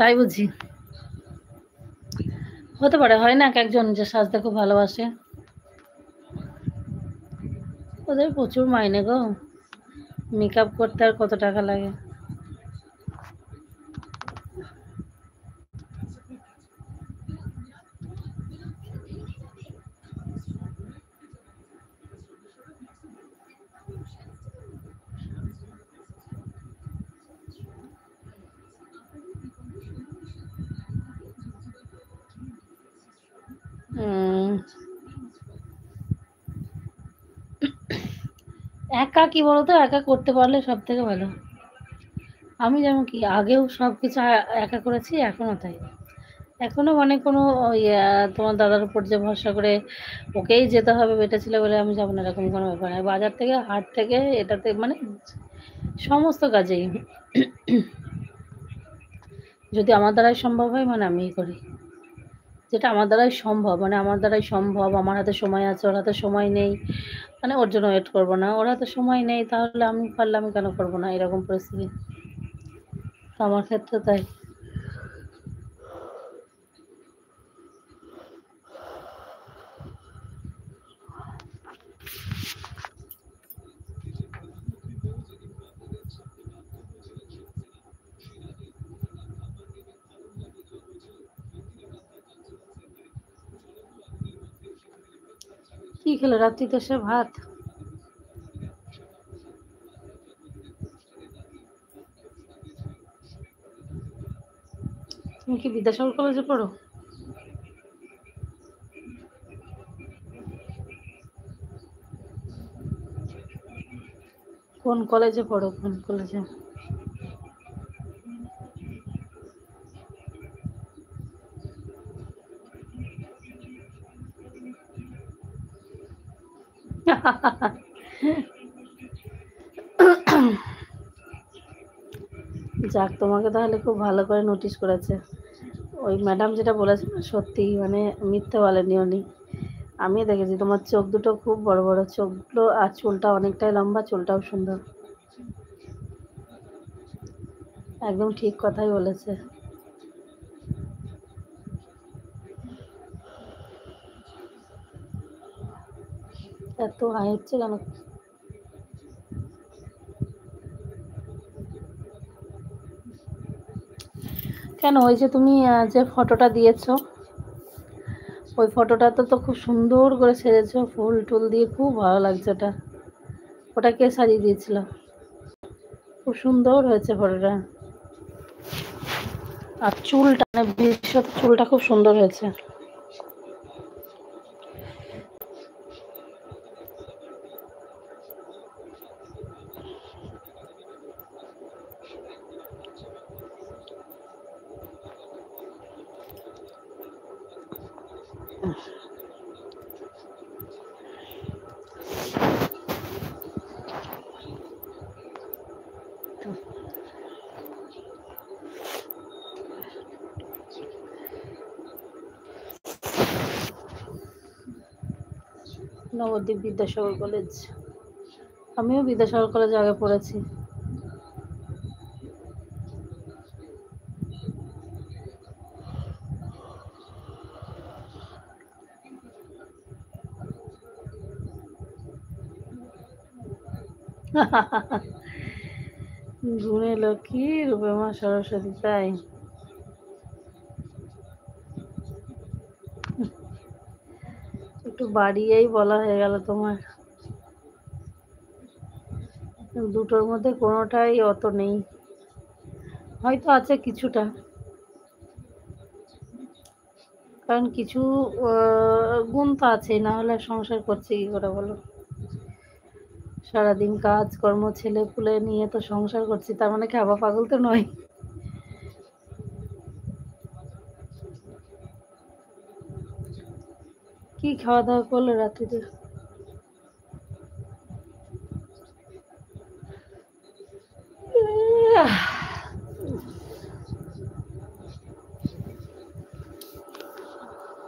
তাই বুঝি? হতে পারে, হয় না এক একজন যে সাজতে খুব ভালোবাসে। ওদের প্রচুর মাইনে গো, মেকআপ করতে আর কত টাকা লাগে। একা কি বলতো, একা করতে পারলে সব থেকে ভালো। আমি যেমন কি আগেও সব কিছু একা করেছি, এখনো তাই। এখনো মানে কোনো তোমার দাদার উপর যে ভরসা করে ওকেই যেতে হবে বেটা ছিল বলে আমি যাবো না, এরকম কোনো ব্যাপার নয়। বাজার থেকে, হাট থেকে, এটাতে মানে সমস্ত কাজেই যদি আমার দ্বারাই সম্ভব হয় মানে আমিই করি। যেটা আমার দ্বারাই সম্ভব, মানে আমার দ্বারাই সম্ভব, আমার হাতে সময় আছে, ওর হাতে সময় নেই, মানে ওর জন্য ওয়েট করবো না। ওর হাতে সময় নেই, তাহলে আমি পারলে আমি কেন করবো না, এরকম পরিস্থিতি তো আমার ক্ষেত্রে তাই। কি খেলে রাত্রিতে সে ভাত? তুমি কি বিদ্যাসাগর কলেজে পড়ো? কোন কলেজে পড়ো, কোন কলেজে? যাক, তোমাকে তাহলে খুব ভালো করে নোটিশ করেছে ওই ম্যাডাম। যেটা বলেছে না, সত্যি মানে মিথ্যে বলেনি উনি। আমি দেখেছি তোমার চোখ দুটো খুব বড় বড়, চোখগুলো আর চুলটা অনেকটাই লম্বা, চুলটাও সুন্দর। একদম ঠিক কথাই বলেছে। এত হাই হচ্ছে কেন? কেন, ওই যে তুমি যে ফটোটা দিয়েছো, ওই ফটোটা তো খুব সুন্দর করে সেজেছো ফুল টুল দিয়ে, খুব ভালো লাগছে ওটা। ওটা কে সাজিয়ে দিয়েছিল? খুব সুন্দর হয়েছে ফটোটা। আর চুলটা, মানে বিশেষত চুলটা খুব সুন্দর হয়েছে। নবদ্বীপ বিদ্যাসাগর কলেজ। আমিও বিদ্যাসাগর কলেজে আগে পড়েছি। গুণে লক্ষ্মী রূপে মা সরস্বতী, তাই? একটু বাড়িয়েই বলা হয়ে গেল তোমার। দুটোর মধ্যে কোনোটাই অত নেই, হয়তো আছে কিছুটা। কারণ কিছু গুণ তো আছেই, না হলে সংসার করছে কি করে বলো? সারাদিন কাজ কর্ম ছেলে পুলে নিয়ে তো সংসার করছি, তার মানে খাওয়া পাগল তো নয়। কি খাওয়া দাওয়া করলে রাত্রিতে?